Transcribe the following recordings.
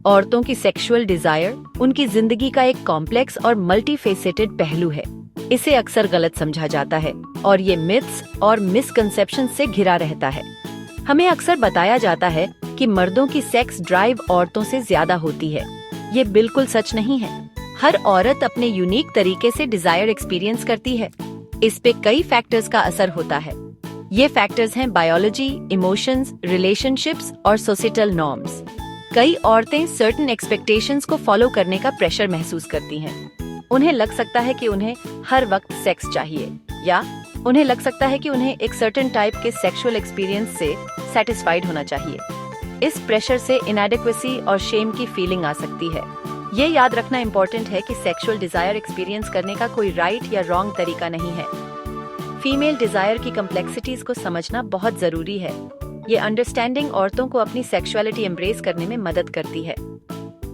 औरतों की sexual desire उनकी जिंदगी का एक कॉम्प्लेक्स और मल्टीफेसेटेड पहलू है। इसे अक्सर गलत समझा जाता है और ये मिथ्स और मिसकंसेप्शन से घिरा रहता है। हमें अक्सर बताया जाता है कि मर्दों की सेक्स ड्राइव औरतों से ज्यादा होती है। ये बिल्कुल सच नहीं है। हर औरत अपने यूनिक तरीके से डिजायर एक्सपीरियंस करती है। इस पे कई फैक्टर्स का असर होता है। ये फैक्टर्स हैं बायोलॉजी, इमोशंस, रिलेशनशिप्स और सोसाइटल नॉर्म्स। कई औरतें सर्टेन एक्सपेक्टेशंस को फॉलो करने का प्रेशर महसूस करती हैं। उन्हें लग सकता है कि उन्हें हर वक्त सेक्स चाहिए, या उन्हें लग सकता है कि उन्हें एक सर्टेन टाइप के सेक्सुअल एक्सपीरियंस से सेटिस्फाइड होना चाहिए। इस प्रेशर से इनएडिक्वेसी और शेम की फीलिंग आ सकती है। ये याद रखना इम्पोर्टेंट है कि सेक्सुअल डिजायर एक्सपीरियंस करने का कोई राइट या रॉन्ग तरीका नहीं है। फीमेल डिजायर की कम्प्लेक्सिटीज को समझना बहुत जरूरी है। ये अंडरस्टैंडिंग औरतों को अपनी सेक्सुअलिटी एम्ब्रेस करने में मदद करती है।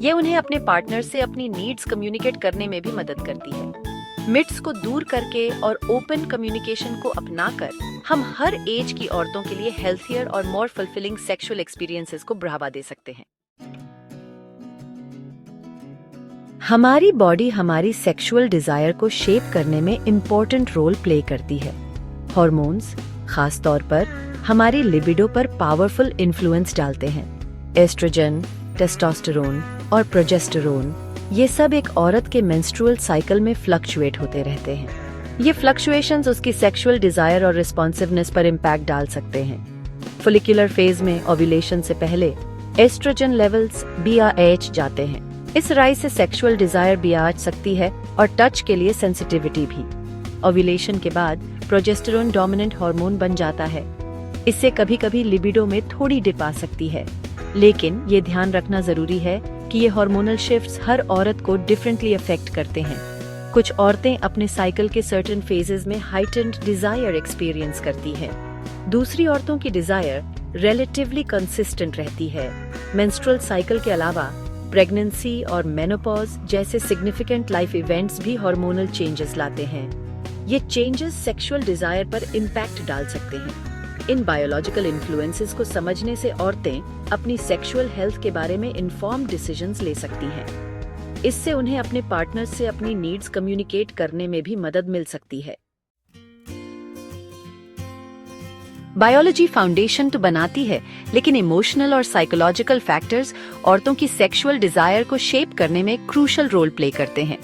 ये उन्हें अपने पार्टनर से अपनी नीड्स कम्युनिकेट करने में भी मदद करती है। मिथ्स को दूर करके और ओपन कम्युनिकेशन को अपनाकर हम हर एज की औरतों के लिए हेल्थियर और मोर फुलफिलिंग सेक्सुअल एक्सपीरियंसेस को बढ़ावा दे सकते हैं। हमारी बॉडी हमारी सेक्सुअल डिजायर को शेप करने में इम्पोर्टेंट रोल प्ले करती है। हॉर्मोन्स खास तौर पर हमारी लिबिडो पर पावरफुल इन्फ्लुएंस डालते हैं। एस्ट्रोजन, टेस्टोस्टेरोन और प्रोजेस्टेरोन, ये सब एक औरत के मेंस्ट्रुअल साइकिल में फ्लक्चुएट होते रहते हैं। ये फ्लक्चुएशंस उसकी सेक्सुअल डिजायर और रिस्पॉन्सिवनेस पर इम्पैक्ट डाल सकते हैं। फोलिकुलर फेज में ओव्यूलेशन से पहले एस्ट्रोजन लेवल्स BRH जाते हैं। इस राइज से सेक्सुअल डिजायर भी आ सकती है और टच के लिए सेंसिटिविटी भी। ओव्यूलेशन के बाद प्रोजेस्टेरोन डोमिनेंट हार्मोन बन जाता है। इससे कभी कभी लिबिडो में थोड़ी डिप आ सकती है, लेकिन ये ध्यान रखना जरूरी है कि ये हार्मोनल शिफ्ट्स हर औरत को डिफरेंटली अफेक्ट करते हैं। कुछ औरतें अपने साइकिल के सर्टेन फेजेस में हाइटेंड डिजायर एक्सपीरियंस करती हैं। दूसरी औरतों की डिजायर रिलेटिवली कंसिस्टेंट रहती है। मेंस्ट्रुअल साइकिल के अलावा प्रेगनेंसी और मेनोपॉज जैसे सिग्निफिकेंट लाइफ इवेंट्स भी हार्मोनल चेंजेस लाते हैं। ये चेंजेस सेक्सुअल डिजायर पर इम्पैक्ट डाल सकते हैं। इन बायोलॉजिकल इन्फ्लुएंसेस को समझने से औरतें अपनी सेक्सुअल हेल्थ के बारे में इन्फॉर्म्ड डिसीजंस ले सकती हैं। इससे उन्हें अपने पार्टनर से अपनी नीड्स कम्युनिकेट करने में भी मदद मिल सकती है। बायोलॉजी फाउंडेशन तो बनाती है, लेकिन इमोशनल और साइकोलॉजिकल फैक्टर्स औरतों की सेक्सुअल डिजायर को शेप करने में क्रूशल रोल प्ले करते हैं।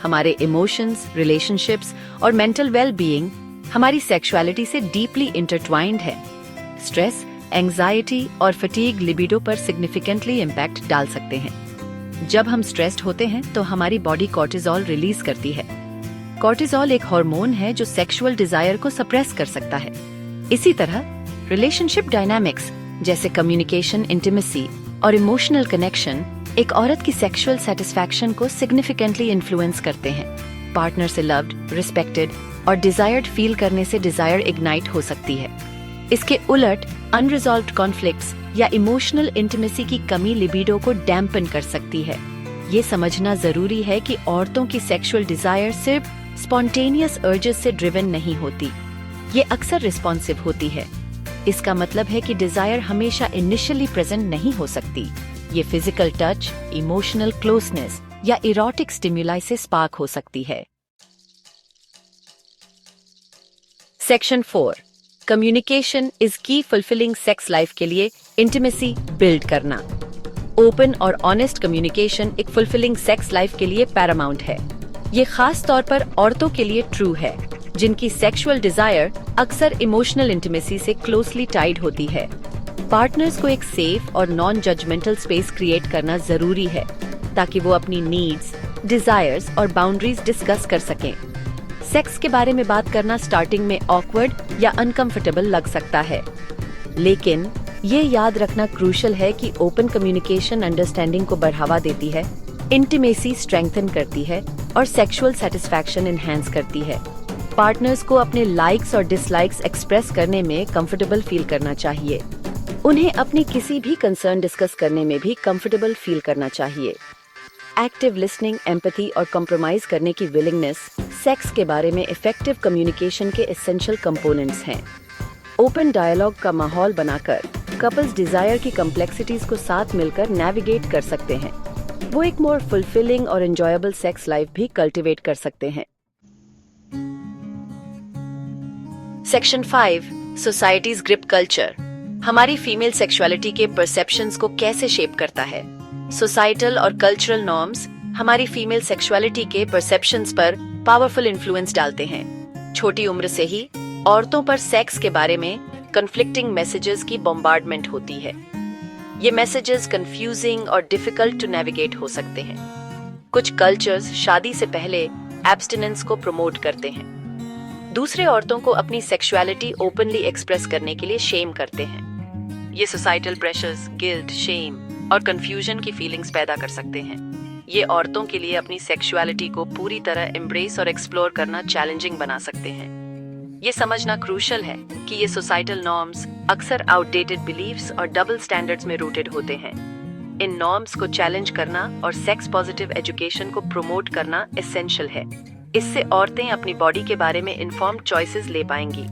हमारे इमोशंस, रिलेशनशिप्स और मेंटल वेल बीइंग हमारी सेक्सुअलिटी से डीपली इंटरट्वाइंड है। स्ट्रेस, एंजाइटी और फटीग लिबिडो पर सिग्निफिकेंटली इम्पैक्ट डाल सकते हैं। जब हम स्ट्रेस्ड होते हैं तो हमारी बॉडी कॉर्टिसोल रिलीज करती है। कॉर्टिसोल एक हार्मोन है जो सेक्सुअल डिजायर को सप्रेस कर सकता है। इसी तरह रिलेशनशिप डायनामिक्स जैसे कम्युनिकेशन, इंटीमेसी और इमोशनल कनेक्शन एक औरत की सेक्सुअल सेटिस्फैक्शन को सिग्निफिकेंटली इन्फ्लुएंस करते हैं। पार्टनर से लव्ड, रिस्पेक्टेड और डिजायर्ड फील करने से डिजायर इग्नाइट हो सकती है। इसके उलट अनरिजॉल्व्ड कॉन्फ्लिक्ट्स या इमोशनल इंटीमेसी की कमी लिबिडो को डैम्पन कर सकती है। ये समझना जरूरी है कि औरतों की सेक्सुअल डिजायर सिर्फ स्पॉन्टेनियस अर्जेस से ड्रिवन नहीं होती, ये अक्सर रिस्पॉन्सिव होती है। इसका मतलब है कि डिजायर हमेशा इनिशियली प्रेजेंट नहीं हो सकती। ये फिजिकल टच, इमोशनल क्लोजनेस या इरोटिक स्टिमुलाई से स्पार्क हो सकती है। सेक्शन 4, कम्युनिकेशन इज की फुलफिलिंग सेक्स लाइफ के लिए इंटीमेसी बिल्ड करना। ओपन और ऑनेस्ट कम्युनिकेशन एक फुलफिलिंग सेक्स लाइफ के लिए पैरामाउंट है। ये खास तौर पर औरतों के लिए ट्रू है जिनकी सेक्सुअल डिजायर अक्सर इमोशनल इंटीमेसी से क्लोजली टाइड होती है। पार्टनर्स को एक सेफ और नॉन जजमेंटल स्पेस क्रिएट करना जरूरी है ताकि वो अपनी नीड्स, डिजायर्स और बाउंड्रीज डिस्कस कर सकें। सेक्स के बारे में बात करना स्टार्टिंग में ऑकवर्ड या अनकंफर्टेबल लग सकता है, लेकिन ये याद रखना क्रूशल है कि ओपन कम्युनिकेशन अंडरस्टैंडिंग को बढ़ावा देती है, इंटीमेसी स्ट्रेंथन करती है और सेक्सुअल सेटिस्फैक्शन एनहांस करती है। पार्टनर्स को अपने लाइक्स और डिसलाइक्स एक्सप्रेस करने में कंफर्टेबल फील करना चाहिए। उन्हें अपनी किसी भी कंसर्न डिस्कस करने में भी कंफर्टेबल फील करना चाहिए। एक्टिव लिसनिंग, एम्पैथी और कॉम्प्रोमाइज करने की विलिंगनेस सेक्स के बारे में इफेक्टिव कम्युनिकेशन के एसेंशियल कंपोनेंट्स हैं। ओपन डायलॉग का माहौल बनाकर कपल्स डिजायर की कम्प्लेक्सिटीज को साथ मिलकर नेविगेट कर सकते हैं। वो एक मोर फुलफिलिंग और एंजॉयबल सेक्स लाइफ भी कल्टिवेट कर सकते हैं। सेक्शन 5, सोसाइटीज ग्रिप कल्चर हमारी फीमेल सेक्सुअलिटी के परसेप्शंस को कैसे शेप करता है। सोसाइटल और कल्चरल नॉर्म्स हमारी फीमेल सेक्सुअलिटी के परसेप्शंस पर पावरफुल इन्फ्लुएंस डालते हैं। छोटी उम्र से ही औरतों पर सेक्स के बारे में कन्फ्लिक्टिंग मैसेजेस की बॉम्बार्डमेंट होती है। ये मैसेजेस कंफ्यूजिंग और डिफिकल्ट टू नेविगेट हो सकते हैं। कुछ कल्चर्स शादी से पहले एब्स्टिनेंस को प्रमोट करते हैं। दूसरे औरतों को अपनी सेक्सुअलिटी ओपनली एक्सप्रेस करने के लिए शेम करते हैं। ये सोसाइटल प्रेशर्स गिल्ट, शेम और कंफ्यूजन की फीलिंग्स पैदा कर सकते हैं। ये औरतों के लिए अपनी सेक्सुअलिटी को पूरी तरह एम्ब्रेस और एक्सप्लोर करना चैलेंजिंग बना सकते हैं। ये समझना क्रूशल है कि ये सोसाइटल नॉर्म्स अक्सर आउटडेटेड बिलीव्स और डबल स्टैंडर्ड्स में रूटेड होते हैं। इन नॉर्म्स को चैलेंज करना और सेक्स पॉजिटिव एजुकेशन को प्रमोट करना एसेंशियल है। इससे औरतें अपनी बॉडी के बारे में इन्फॉर्म्ड चॉइसेस ले पाएंगी।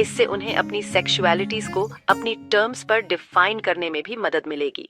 इससे उन्हें अपनी सेक्सुअलिटीज को अपनी टर्म्स पर डिफाइन करने में भी मदद मिलेगी।